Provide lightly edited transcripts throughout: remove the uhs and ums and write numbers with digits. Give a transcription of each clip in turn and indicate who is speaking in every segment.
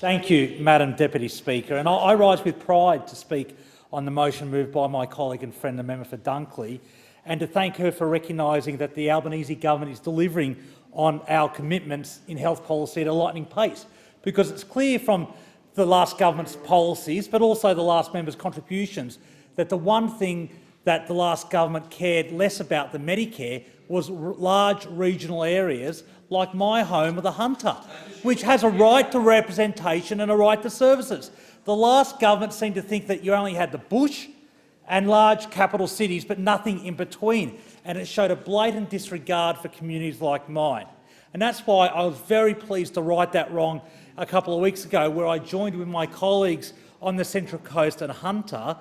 Speaker 1: Thank you, Madam Deputy Speaker. And I rise with pride to speak on the motion moved by my colleague and friend, the member for Dunkley, and to thank her for recognising that the Albanese government is delivering on our commitments in health policy at a lightning pace. Because it's clear from the last government's policies, but also the last member's contributions, that the one thing that the last government cared less about than Medicare was large regional areas like my home of the Hunter, which has a right to representation and a right to services. The last government seemed to think that you only had the bush and large capital cities, but nothing in between, and it showed a blatant disregard for communities like mine. And that's why I was very pleased to right that wrong a couple of weeks ago, where I joined with my colleagues on the Central Coast and Hunter,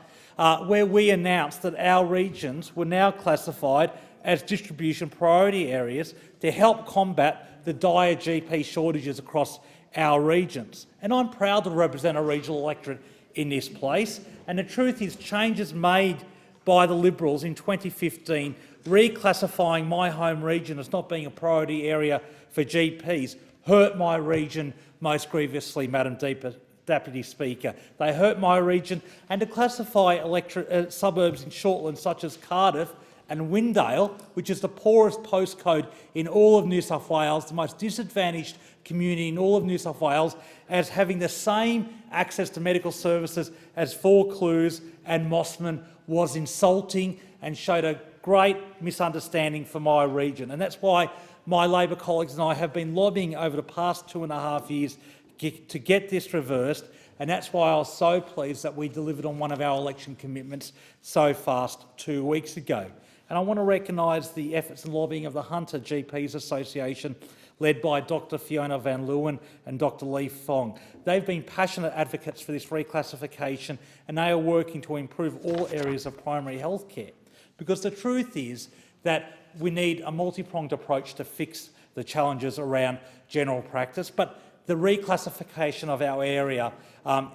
Speaker 1: where we announced that our regions were now classified as distribution priority areas to help combat the dire GP shortages across our regions. And I'm proud to represent a regional electorate in this place. And the truth is, changes made by the Liberals in 2015, reclassifying my home region as not being a priority area for GPs, hurt my region most grievously, Madam Deputy Speaker. They hurt my region, and to classify suburbs in Shortland such as Cardiff and Windale, which is the poorest postcode in all of New South Wales, the most disadvantaged community in all of New South Wales, as having the same access to medical services as Vaucluse and Mossman, was insulting and showed a great misunderstanding for my region. And that's why my Labor colleagues and I have been lobbying over the past 2.5 years to get this reversed, and that's why I was so pleased that we delivered on one of our election commitments so fast 2 weeks ago. And I want to recognise the efforts and lobbying of the Hunter GPs Association, led by Dr Fiona Van Leeuwen and Dr Lee Fong. They've been passionate advocates for this reclassification, and they are working to improve all areas of primary health care. Because the truth is that we need a multi-pronged approach to fix the challenges around general practice, but the reclassification of our area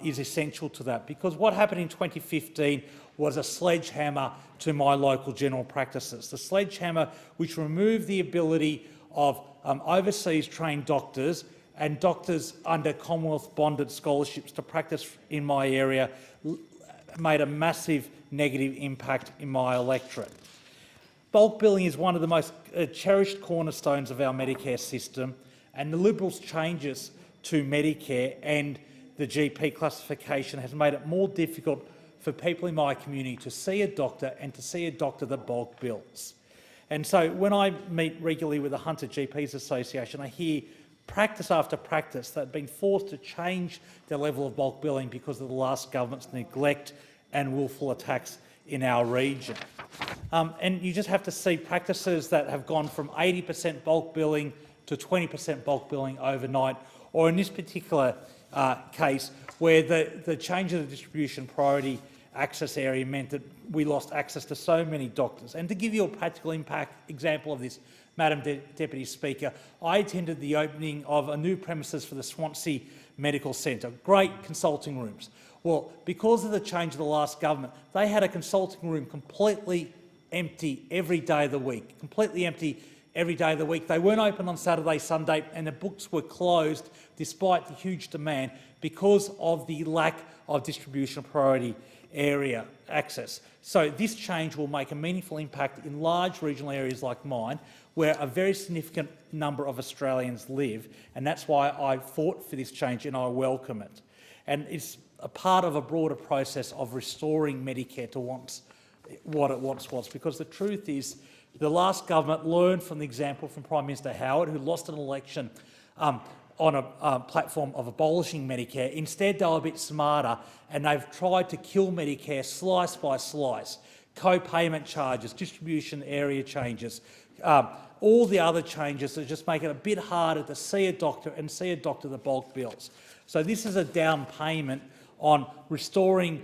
Speaker 1: is essential to that, because what happened in 2015 was a sledgehammer to my local general practices. The sledgehammer which removed the ability of overseas trained doctors and doctors under Commonwealth bonded scholarships to practice in my area made a massive negative impact in my electorate. Bulk billing is one of the most cherished cornerstones of our Medicare system, and the Liberals' changes to Medicare and the GP classification has made it more difficult for people in my community to see a doctor and to see a doctor that bulk bills. And so when I meet regularly with the Hunter GPs Association, I hear practice after practice that have been forced to change their level of bulk billing because of the last government's neglect and willful attacks in our region. And you just have to see practices that have gone from 80% bulk billing to 20% bulk billing overnight, or in this particular case, where the change of the distribution priority access area meant that we lost access to so many doctors. And to give you a practical example of this, Madam Deputy Speaker, I attended the opening of a new premises for the Swansea Medical Centre, great consulting rooms. Well, because of the change of the last government, they had a consulting room completely empty every day of the week, completely empty every day of the week. They weren't open on Saturday, Sunday, and the books were closed despite the huge demand because of the lack of distribution priority area access. So this change will make a meaningful impact in large regional areas like mine, where a very significant number of Australians live, and that's why I fought for this change and I welcome it. And it's a part of a broader process of restoring Medicare to what it once was, because the truth is the last government learned from the example from Prime Minister Howard, who lost an election on a platform of abolishing Medicare. Instead, they were a bit smarter, and they've tried to kill Medicare slice by slice. Co-payment charges, distribution area changes, all the other changes that just make it a bit harder to see a doctor and see a doctor that bulk bills. So this is a down payment on restoring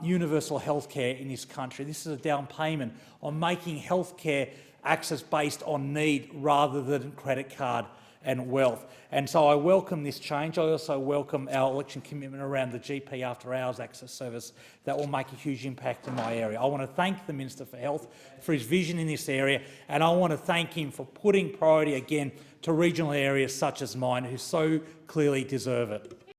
Speaker 1: universal health care in this country. This is a down payment on making health care access based on need rather than credit card and wealth. And so I welcome this change. I also welcome our election commitment around the GP after hours access service that will make a huge impact in my area. I want to thank the Minister for Health for his vision in this area, and I want to thank him for putting priority again to regional areas such as mine, who so clearly deserve it.